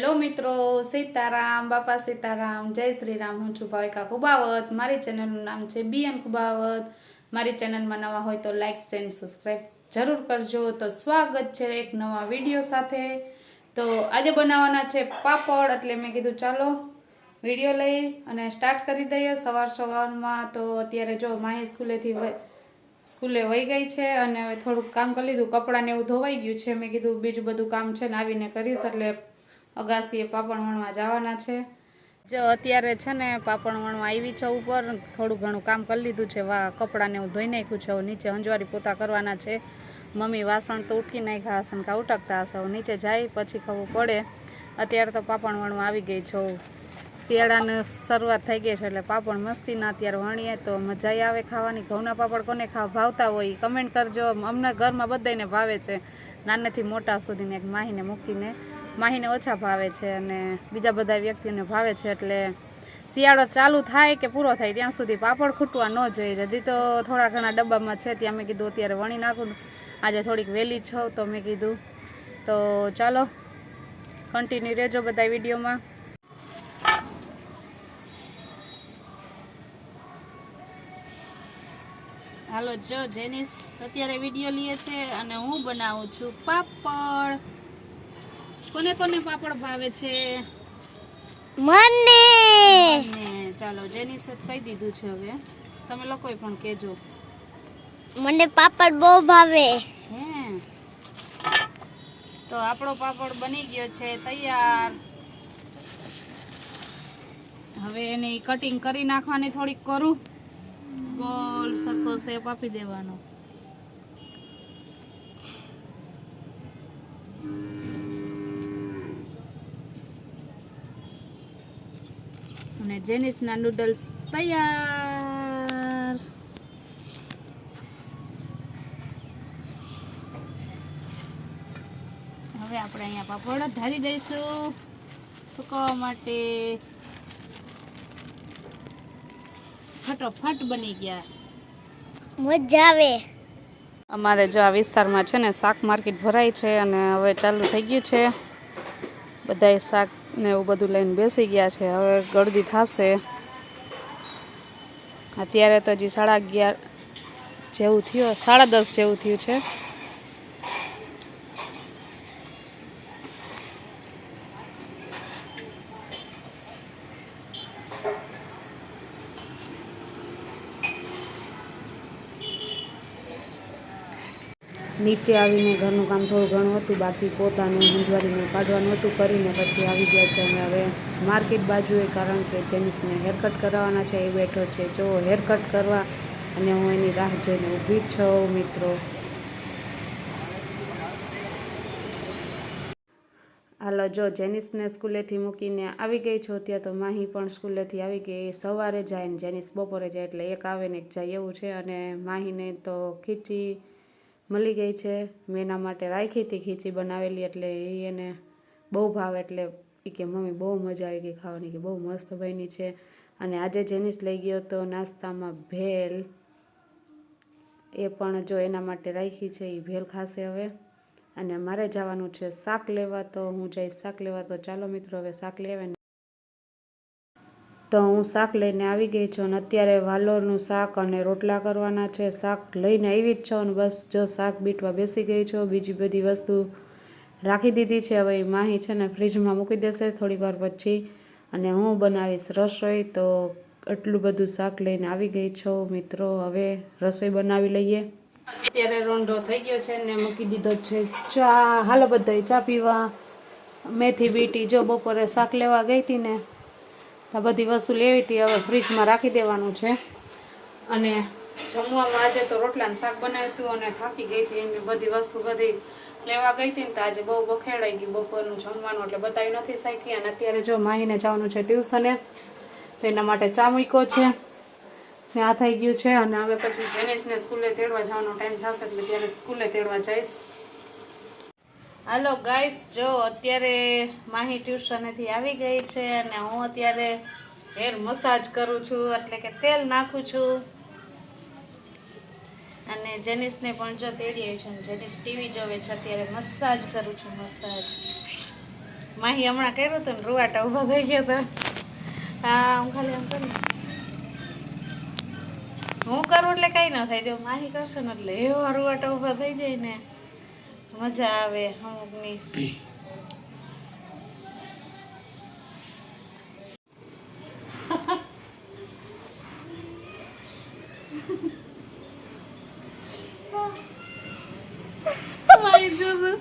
Hello મિત્રો, સીતારામ, બાપા સીતારામ, જય શ્રી રામ. હું છું ભાવિકા કુબાવત. મારી ચેનલનું નામ છે બીએન કુબાવત. મારી ચેનલમાં નવા હોય તો લાઈક એન્ડ સબસ્ક્રાઈબ જરૂર કરજો. તો સ્વાગત છે એક નવા વિડીયો સાથે. તો આજે બનાવવાના છે પાપડ, એટલે મેં કીધું ચાલો વિડીયો લઈ અને સ્ટાર્ટ કરી દઈએ સવારમાં. તો અત્યારે જો માહી સ્કૂલે વહી ગઈ છે અને હવે થોડુંક કામ કરી લીધું, કપડાને એવું ધોવાઈ ગયું છે. મેં કીધું બીજું બધું કામ છે ને આવીને કરીશ, એટલે અગાસીએ પાપડ વણવા જવાના છે. જો અત્યારે છે ને પાપડ વણવા આવી છે ઉપર, થોડું ઘણું કામ કરી લીધું છે. કપડાને એવું ધોઈ નાખ્યું છે. નીચે અંજવારી પોતા કરવાના છે. મમ્મી વાસણ તો ઉટકી નાખ્યા હશે ને કા ઉટકતા હશે. નીચે જાય પછી ખબર પડે. અત્યારે તો પાપડ વણવા આવી ગઈ છો. શિયાળાની શરૂઆત થઈ ગઈ છે એટલે પાપડ મસ્તીના અત્યારે વણીએ તો મજા આવે ખાવાની. ઘઉંના પાપડ કોને ભાવતા હોય કમેન્ટ કરજો. અમને ઘરમાં બધાને ભાવે છે, નાનેથી મોટા સુધીને. એક માહીને ઓછા ભાવે છે અને બીજા બધા વ્યક્તિઓને ભાવે છે. એટલે શિયાળો ચાલુ થાય કે પૂરો થાય ત્યાં સુધી પાપડ ખૂટવા ન જોઈએ. હજી તો થોડા ઘણા ડબ્બામાં છે, ત્યાં મેં કીધું અત્યારે વણી નાખું. આજે થોડીક વહેલી છો તો મેં કીધું તો ચાલો કન્ટિન્યુ રહેજો બધા વિડીયોમાં. હાલો, જો જેનિસ અત્યારે વિડીયો લે છે અને હું બનાવું છું પાપડ. કોને કોને પાપડ ભાવે છે? મને. ચાલો, જેનિસે કહી દીધું છે, હવે તમે લોકોય પણ કહેજો. મને પાપડ બહુ ભાવે. હે તો આપણો પાપડ બની ગયો છે તૈયાર. હવે એની કટિંગ કરી નાખવાની, થોડીક કરું ગોલ સરખો શેપ આપી દેવાનો. અને જેનિસના નૂડલ્સ તૈયાર. હવે આપણે અહીંયા પાપડ ધારી દઈશું સુકવવા માટે. ફટોફટ બની ગયા, મજા આવે. અમારે જો આ વિસ્તારમાં છે ને શાક માર્કેટ ભરાય છે અને હવે ચાલુ થઈ ગયું છે. બધાય શાક ને એવું બધું લઈને બેસી ગયા છે. હવે ગળદી થશે. અત્યારે તો હજી 11:30 જેવું થયું, 10:30 જેવું થયું છે. નીચે આવીને ઘરનું કામ થોડું ઘણું હતું, બાકી પોતાનું હંજવારીને કાઢવાનું હતું, કરીને પછી આવી ગયા છે. અને હવે માર્કેટ બાજુએ, કારણ કે જેનિસને હેરકટ કરાવવાના છે. એ બેઠો છે જો હેરકટ કરવા, અને હું એની રાહ જોઈને ઊભી છું મિત્રો. હાલો, જો જેનિસને સ્કૂલેથી મૂકીને આવી ગઈ છો. ત્યાં તો માહી પણ સ્કૂલેથી આવી ગઈ. સવારે જાય ને જેનિસ બપોરે જાય, એટલે એક આવે ને એક જાય એવું છે. અને માહીને તો ખીચી મળી ગઈ છે. મેં એના માટે રાખી હતી ખીચી બનાવેલી, એટલે એને બહુ ભાવે. એટલે એ કે મમ્મી બહુ મજા આવી ગઈ ખાવાની, કે બહુ મસ્ત બની છે. અને આજે જેનિસ લઈ ગયો તો નાસ્તામાં ભેલ, એ પણ જો એના માટે રાખી છે. એ ભેલ ખાશે હવે. અને મારે જવાનું છે શાક લેવા, તો હું જઈશ શાક લેવા. તો ચાલો મિત્રો હવે શાક લેવા. તો હું શાક લઈને આવી ગઈ છું અને અત્યારે વાલોરનું શાક અને રોટલા કરવાના છે. શાક લઈને આવી જ છું અને બસ જો શાક બીટવા બેસી ગઈ છું. બીજી બધી વસ્તુ રાખી દીધી છે. હવે માહી છે ને ફ્રીજમાં મૂકી દેશે થોડીક વાર પછી, અને હું બનાવીશ રસોઈ. તો એટલું બધું શાક લઈને આવી ગઈ છું મિત્રો. હવે રસોઈ બનાવી લઈએ. અત્યારે રોંઢો થઈ ગયો છે ને મૂકી દીધો છે ચા. હાલો બધાય ચા પીવા. મેથી બીટી જો બપોરે શાક લેવા ગઈ હતી ને, આ બધી વસ્તુ લેવી હતી. હવે ફ્રીજમાં રાખી દેવાનું છે. અને જમવામાં આજે તો રોટલાનું શાક બનાવ્યું હતું અને થાકી ગઈ હતી. એની બધી વસ્તુ બધી લેવા ગઈ હતી ને, તો આજે બહુ બખેડાઈ ગયું બપોરનું જમવાનું, એટલે બતાવી નથી શકી. અને અત્યારે જો માહીને જવાનું છે ટ્યુશને, એના માટે ચા મૂક્યો છે ને આ થઈ ગયું છે. અને હવે પછી જેનિસને સ્કૂલે તેડવા જવાનો ટાઈમ થશે, એટલે ત્યારે સ્કૂલે તેડવા જઈશ. હાલો ગાઈસ, જો અત્યારે માહી ટ્યુશનેથી આવી ગઈ છે અને હું અત્યારે હેર મસાજ કરું છું, એટલે કે તેલ નાખું છું. અને જેનિસને પણ જો તેડી આવી છે. જેનિસ ટીવી જોવે છે અત્યારે. મસાજ કરું છું, મસાજ. માહી હમણાં કર્યું હતું ને રૂવાટા ઊભા થઈ ગયા હતા. હા હું ખાલી આમ કરું હું કરું એટલે કઈ ના થાય. જો માહી કરશે ને એટલે એવા રૂવાટા ઊભા થઈ જાય ને મજા આવે અમુકની. મારી જોતું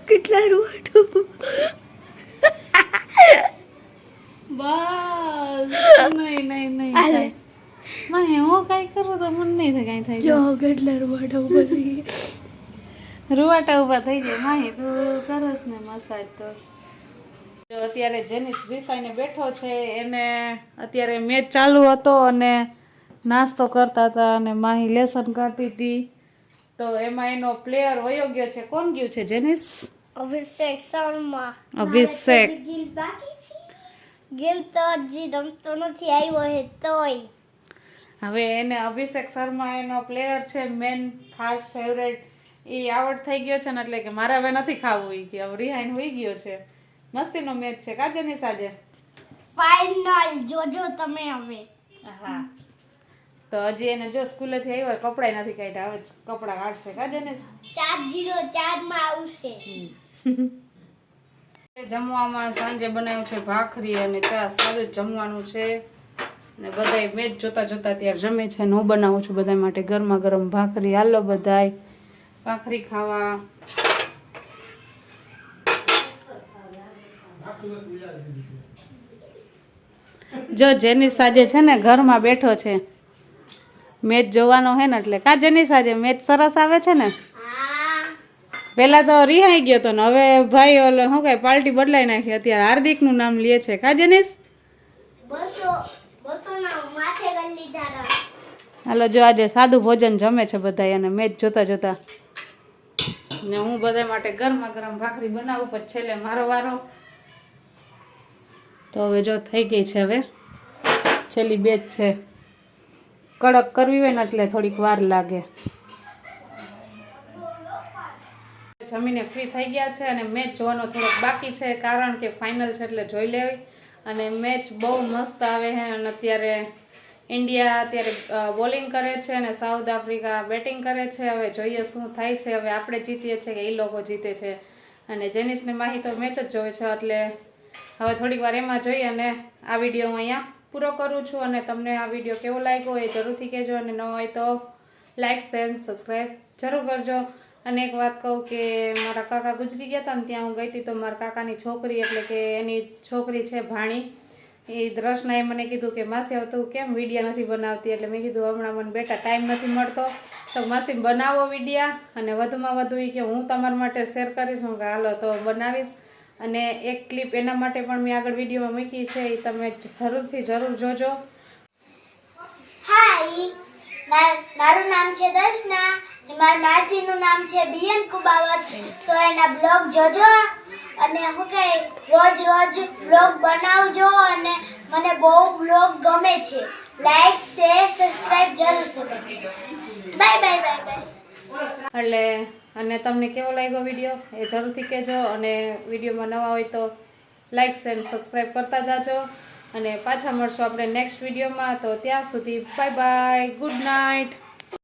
કેટલા રૂવાટો બસ નહીં નહીં નહીં થાય. માહી હું કઈ કરું તો મને નહીં થાય કઈ થાય. જો કેટલા રૂવાટો ઉભા થઈ રૂવાટા ઊભા થઈ જાય. માહી તું કરસ ને મસાજ તો. જો અત્યારે જેની રીસાઈને બેઠો છે એને અત્યારે મેચ ચાલુ હતો અને નાસ્તો કરતા હતા અને માહી લેસન કરતી હતી. તો એમાં એનો પ્લેયર વયો ગયો છે. કોણ ગયું છે જેનિસ? અભિષેક શર્મા. અભિષેક. ગિલ બાકી છે. ગિલ તો હજી રમતો નથી આવ્યો હે તોય. હવે એને અભિષેક શર્મા એનો પ્લેયર છે મેન ખાસ ફેવરેટ. એ આઉટ થઈ ગયો છે ને એટલે કે મારે હવે નથી ખાવું એ કે હવે રિહાઈન હોઈ ગયો છે. મસ્તીનો મેચ છે કા જેનિસ આજે? ફાઇનલ જોજો તમે હવે. હા તો હજી એને જો સ્કૂલેથી આવ્યો કપડાય નથી કાઢ્યા. હવે કપડા કાઢશે કા જેનિસ? 404 માં આવશે. જમવામાં સાંજે બનાવ્યું છે ભાખરી અને ચા. સાદું જ જમવાનું છે અને બધાય મેચ જોતા જોતા ત્યારે જમે છે અને હું બનાવું છું બધા માટે ગરમા ગરમ ભાખરી. હાલો બધાય ભાખરી ખાવા. જો જેનિસ આજે છે ને ઘરમાં બેઠો છે મેચ જોવાનો હે ને એટલે કા જેનિસ આજે મેચ સરસ આવે છે ને? હા પેલા તો રિહાઈ ગયો તો ને હવે ભાઈ ઓલો શું કઈ પાર્ટી બદલાઈ નાખી. અત્યારે હાર્દિક નું નામ લે છે કા જેનિસ? 200 ના માથે કરી લીધા. હાલો જો આજે સાદું ભોજન જમે છે બધા અને મેચ જોતા જોતા ને હું બધા માટે ગરમા ગરમ ભાખરી બનાવું પછી છેલ્લે મારો વારો. તો હવે જો થઈ ગઈ છે. હવે છેલ્લી બેચ છે. કડક કરવી હોય ને એટલે થોડીક વાર લાગે. જમીને ફ્રી થઈ ગયા છે અને મેચ જોવાનો થોડોક બાકી છે કારણ કે ફાઇનલ છે એટલે જોઈ લેવી. અને મેચ બહુ મસ્ત આવે છે અને અત્યારે ઇન્ડિયા અત્યારે બોલિંગ કરે છે અને સાઉથ આફ્રિકા બેટિંગ કરે છે. હવે જોઈએ શું થાય છે. હવે આપણે જીતીએ છીએ કે એ લોકો જીતે છે. અને જેનિસને માહી તો મેચ જ જોવે છે એટલે હવે થોડીક વાર એમાં જોઈએ અને આ વિડીયો હું અહીંયા પૂરો કરું છું. અને તમને આ વિડીયો કેવો લાગ્યો એ જરૂરથી કહેજો અને ન હોય તો લાઇક શેર સબસ્ક્રાઈબ જરૂર કરજો. અને એક વાત કહું કે મારા કાકા ગુજરી ગયા હતા ને ત્યાં હું ગઈ હતી તો મારા કાકાની છોકરી એટલે કે એની છોકરી છે ભાણી એ દ્રષ્ણાએ મને કીધું કે માસી હવે તું કેમ વિડીયા નથી બનાવતી? એટલે મેં કીધું હમણાં મને બેટા ટાઈમ નથી મળતો તો માસી બનાવો વિડીયા અને વધુમાં વધુ એ કે હું તમારા માટે શેર કરીશ. હું કે હાલો તો બનાવીશ. અને એક ક્લિપ એના માટે પણ મેં આગળ વિડીયોમાં મૂકી છે એ તમે જરૂરથી જરૂર જોજો. હાય મારું નામ છે દર્શના અને મારા માસીનું નામ છે બીએન કુબાવત. તો એના બ્લોગ જોજો અને હું કે રોજ રોજ બ્લોગ બનાવજો અને મને બહુ બ્લોગ ગમે છે. લાઈક શેર સબસ્ક્રાઇબ જરૂર કરજો. Bye bye bye bye. એટલે અને તમને કેવો લાગ્યો વિડીયો એ જરૂરથી કહેજો. અને વિડીયોમાં નવા હોય તો લાઈક શેર સબસ્ક્રાઈબ કરતા જાજો. અને પાછા મળશું આપણે નેક્સ્ટ વિડીયોમાં. તો ત્યાં સુધી બાય બાય, ગુડ નાઇટ.